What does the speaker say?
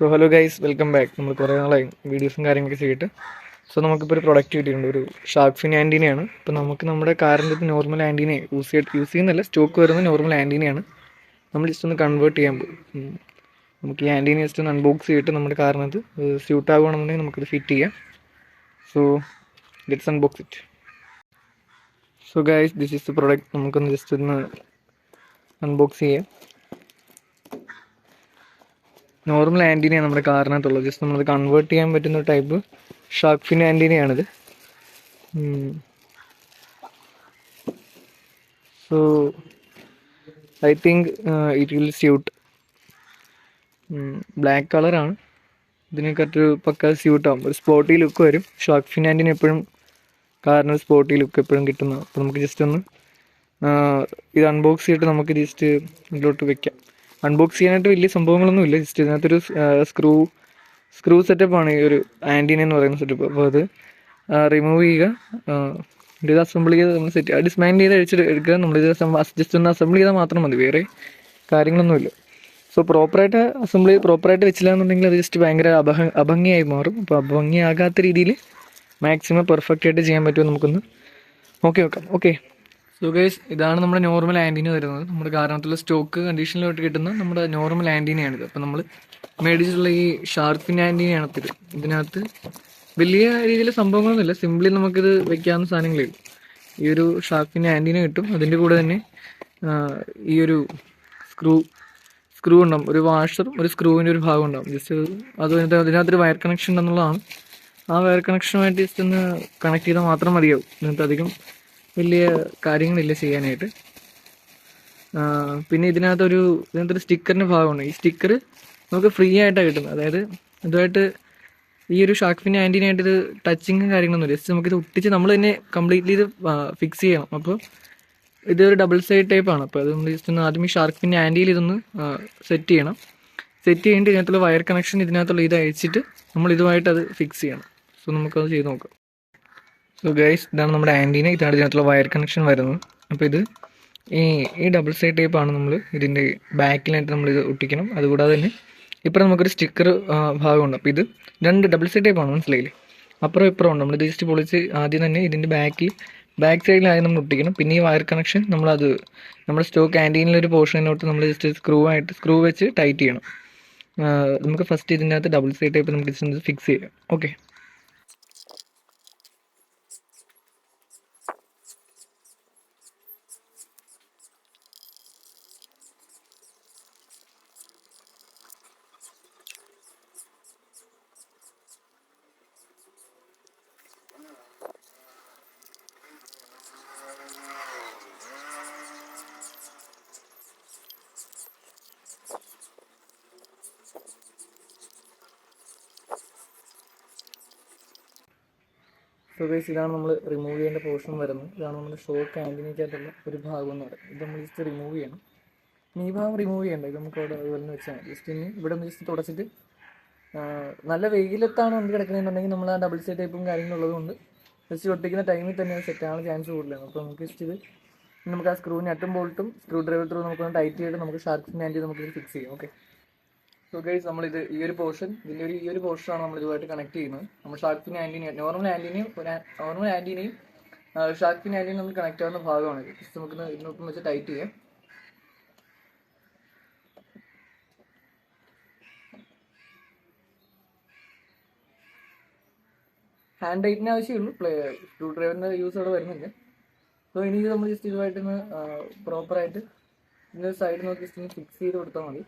So hello guys, welcome back. നമ്മൾ കുറേ നാളായി വീഡിയോസും കാര്യങ്ങളൊക്കെ ചെയ്തിട്ട്. സോ നമുക്കിപ്പോൾ ഒരു പ്രൊഡക്റ്റ് കിട്ടിയിട്ടുണ്ട്, ഒരു ഷാർക്ക് ഫിൻ ആൻറ്റീനയാണ്. ഇപ്പോൾ നമുക്ക് നമ്മുടെ കാറിൻ്റെ നോർമൽ ആൻറ്റീനെ യൂസ് ചെയ്യുന്നില്ല, സ്റ്റോക്ക് വരുന്ന നോർമൽ ആൻറ്റീനയാണ്. നമ്മൾ ജസ്റ്റ് ഒന്ന് കൺവേർട്ട് ചെയ്യാൻ പോകും. നമുക്ക് ഈ ആൻറ്റീന ജസ്റ്റ് ഒന്ന് അൺബോക്സ് ചെയ്തിട്ട് നമ്മുടെ കാറിനകത്ത് സ്യൂട്ട് ആകുകയാണെന്നുണ്ടെങ്കിൽ നമുക്കത് ഫിറ്റ് ചെയ്യാം. So let's unbox it. So guys, this is the product. നമുക്കൊന്ന് ജസ്റ്റ് ഒന്ന് അൺബോക്സ് ചെയ്യാം. നോർമൽ ആൻറ്റീനയാണ് നമ്മുടെ കാറിനകത്തുള്ളത്. ജസ്റ്റ് നമ്മളത് കൺവേർട്ട് ചെയ്യാൻ പറ്റുന്ന ടൈപ്പ് ഷാർക്ക് ഫിൻ ആൻറ്റീനയാണിത്. So I think it will suit. Black കളറാണ്, ഇതിനെക്കാട്ടൊരു പക്ക സ്യൂട്ടാകും. ഒരു സ്പോർട്ടി ലുക്ക് വരും. ഷാർക്ക് ഫിൻ ആൻറ്റീന എപ്പോഴും കാറിന് സ്പോർട്ടി ലുക്ക് എപ്പോഴും കിട്ടുന്നതാണ്. അപ്പോൾ നമുക്ക് ജസ്റ്റ് ഒന്ന് ഇത് അൺബോക്സ് ചെയ്തിട്ട് നമുക്ക് ജസ്റ്റ് ഇതിലോട്ട് വെക്കാം. അൺബോക്സ് ചെയ്യാനായിട്ട് വലിയ സംഭവങ്ങളൊന്നുമില്ല. ജസ്റ്റ് ഇതിനകത്തൊരു സ്ക്രൂ സെറ്റപ്പാണ് ഈ ഒരു ആൻറ്റീന എന്ന് പറയുന്ന സെറ്റപ്പ്. അപ്പോൾ അത് റിമൂവ് ചെയ്യുക, ഇത് അസംബിൾ ചെയ്ത് നമ്മൾ ഡിസ്മാൻഡിൽ ചെയ്ത് അഴിച്ചിട്ട് എടുക്കുക. നമ്മളിത് ജസ്റ്റ് ഒന്ന് അസംബിൾ ചെയ്താൽ മാത്രം മതി, വേറെ കാര്യങ്ങളൊന്നുമില്ല. സോ പ്രോപ്പറായിട്ട് വെച്ചില്ല എന്നുണ്ടെങ്കിൽ അത് ജസ്റ്റ് ഭയങ്കര അഭംഗിയായി മാറും. അപ്പോൾ അഭംഗിയാകാത്ത രീതിയിൽ മാക്സിമം പെർഫെക്റ്റ് ആയിട്ട് ചെയ്യാൻ പറ്റുമോ നമുക്കൊന്ന് നോക്കി വെക്കാം. ഓക്കെ, സോ ഗൈസ്, ഇതാണ് നമ്മുടെ നോർമൽ ആൻറ്റീന വരുന്നത്. നമ്മുടെ കാരണത്തുള്ള സ്റ്റോക്ക് കണ്ടീഷനിലോട്ട് കിട്ടുന്ന നമ്മുടെ നോർമൽ ആൻറ്റീനയാണിത്. അപ്പോൾ നമ്മൾ മേടിച്ചിട്ടുള്ള ഈ ഷാർക്ക് ഫിൻ ആൻറ്റീനയാണ് ഇതിനകത്ത് വലിയ രീതിയിൽ സംഭവങ്ങളൊന്നുമില്ല. സിംപ്ലി നമുക്കിത് വെക്കാവുന്ന സാധനങ്ങളേ ഉള്ളൂ. ഈ ഒരു ഷാർക്ക് ഫിൻ ആൻറ്റീന കിട്ടും. അതിൻ്റെ കൂടെ തന്നെ ഈ ഒരു സ്ക്രൂ ഉണ്ടാവും, ഒരു വാഷറും ഒരു സ്ക്രൂവിൻ്റെ ഒരു ഭാഗം ഉണ്ടാവും. ജസ്റ്റ് അത് അതിനകത്തൊരു വയർ കണക്ഷൻ ഉണ്ടെന്നുള്ളതാണ്. ആ വയർ കണക്ഷനുമായിട്ട് ജസ്റ്റ് ഒന്ന് കണക്ട് ചെയ്താൽ മാത്രം മതിയാവും. ഇതിനകത്ത് അധികം വലിയ കാര്യങ്ങളില്ല ചെയ്യാനായിട്ട്. പിന്നെ ഇതിനകത്തൊരു സ്റ്റിക്കറിൻ്റെ ഭാഗമുണ്ട്. ഈ സ്റ്റിക്കർ നമുക്ക് ഫ്രീ ആയിട്ടാണ് കിട്ടുന്നത്. അതായത് ഇതുമായിട്ട് ഈ ഒരു ഷാർക്ക് ഫിൻ ആൻറ്റീനായിട്ട് ഇത് ടച്ചിങ്ങും കാര്യങ്ങളൊന്നുമില്ല. ജസ്റ്റ് നമുക്കിത് ഒട്ടിച്ച് നമ്മൾ തന്നെ കംപ്ലീറ്റ്ലി ഇത് ഫിക്സ് ചെയ്യണം. അപ്പോൾ ഇതൊരു ഡബിൾ സൈഡ് ടൈപ്പാണ്. അപ്പോൾ അത് നമ്മൾ ജസ്റ്റ് ഒന്ന് ആദ്യം ഈ ഷാർക്ക് ഫിൻ ആൻറ്റിയിൽ ഇതൊന്ന് സെറ്റ് ചെയ്യണം. സെറ്റ് ചെയ്യേണ്ടി ഇതിനകത്തുള്ള വയർ കണക്ഷൻ ഇതിനകത്തുള്ള ഇത് അയച്ചിട്ട് നമ്മൾ ഇതുമായിട്ട് അത് ഫിക്സ് ചെയ്യണം. സോ നമുക്കത് ചെയ്ത് നോക്കാം. സോ ഗൈസ്, ഇതാണ് നമ്മുടെ ആൻറ്റീന. ഇതാണ് ഇതിനകത്തുള്ള വയർ കണക്ഷൻ വരുന്നത്. അപ്പോൾ ഇത് ഈ ഡബിൾ സൈഡ് ടൈപ്പാണ്. നമ്മൾ ഇതിൻ്റെ ബാക്കിലായിട്ട് നമ്മളിത് ഒട്ടിക്കണം. അതുകൂടാതെ തന്നെ ഇപ്പം നമുക്കൊരു സ്റ്റിക്കർ ഭാഗമുണ്ട്. അപ്പോൾ ഇത് രണ്ട് ഡബിൾ സൈഡ് ടൈപ്പാണ്, മനസ്സിലായില്ലേ? അപ്പുറം ഇപ്പുറം ഉണ്ട്. നമ്മളിത് ജസ്റ്റ് പൊളിച്ച് ആദ്യം തന്നെ ഇതിൻ്റെ ബാക്ക് സൈഡിലായി നമ്മൾ ഒട്ടിക്കണം. പിന്നെ ഈ വയർ കണക്ഷൻ നമ്മുടെ സ്റ്റോക്ക് ആൻറ്റീനിലൊരു പോർഷനിലോട്ട് നമ്മൾ ജസ്റ്റ് സ്ക്രൂ വെച്ച് ടൈറ്റ് ചെയ്യണം. നമുക്ക് ഫസ്റ്റ് ഇതിനകത്ത് ഡബിൾ സൈഡ് ടൈപ്പ് നമുക്ക് ജസ്റ്റ് ഫിക്സ് ചെയ്യാം. ഓക്കെ, സോ ഗൈസ്, ഇതാണ് നമ്മൾ റിമൂവ് ചെയ്യേണ്ട പോർഷൻ വരുന്നത്. ഇതാണ് നമ്മുടെ ഷോക്ക് ആൻറ്റീനയ്ക്കകത്തുള്ള ഒരു ഭാഗം എന്ന് പറയുന്നത്. ഇത് നമ്മൾ ജസ്റ്റ് റിമൂവ് ചെയ്യണം. ഇനി ഈ ഭാഗം റിമൂവ് ചെയ്യേണ്ട, ഇത് നമുക്ക് അവിടെ അതുപോലെ തന്നെ വെച്ചാൽ ജസ്റ്റ് ഇനി ഇവിടെ ഒന്ന് ജസ്റ്റ് തുടച്ചിട്ട് നല്ല വെയിലത്താണ് വണ്ടി കിടക്കുന്നതെന്നുണ്ടെങ്കിൽ നമ്മൾ ആ ഡബിൾ സൈഡ് ടൈപ്പും കാര്യങ്ങളുള്ളത് കൊണ്ട് ജസ്റ്റ് ഒട്ടിക്കുന്ന ടൈമിൽ തന്നെ അത് സെറ്റാണ് ചാൻസ് കൂടുതലാണ്. അപ്പോൾ നമുക്ക് ജസ്റ്റ് ഇത് നമുക്ക് ആ സ്ക്രൂ നട്ടും ബോൾട്ടും സ്ക്രൂ ഡ്രൈവർ ത്രൂ നമുക്കൊന്ന് ടൈറ്റ് ചെയ്തിട്ട് നമുക്ക് ഷാർക്ക് ഫിൻ ആൻറ്റി നമുക്കിത് ഫിക്സ് ചെയ്യാം. ഓക്കെ, സോ ഗൈസ്, നമ്മളിത് ഈ ഒരു പോർഷനാണ് നമ്മൾ ഇതുമായിട്ട് കണക്ട് ചെയ്യുന്നത്. നമ്മൾ ഷാർക്ക് ഫിൻ ആൻറ്റീന നോർമൽ ആൻറ്റീനയും ഷാർക്ക് ഫിൻ ആൻറ്റീനയും നമ്മൾ കണക്ട് ആവുന്ന ഭാഗമാണ് ഇത്. ജസ്റ്റ് നമുക്ക് ഇതിനൊപ്പം വെച്ച് ടൈറ്റ് ചെയ്യാം. ഹാൻഡ് ടൈറ്റിന് ആവശ്യമുള്ളൂ, സ്ക്രൂ ഡ്രൈവറിൻ്റെ യൂസ് അവിടെ വരുന്നില്ല. സോ ഇനി ഇത് നമ്മൾ ജസ്റ്റ് ഇതുമായിട്ടൊന്ന് പ്രോപ്പറായിട്ട് ഇതിൻ്റെ സൈഡ് നോക്കി ജസ്റ്റ് ഫിക്സ് ചെയ്ത് കൊടുത്താൽ മതി.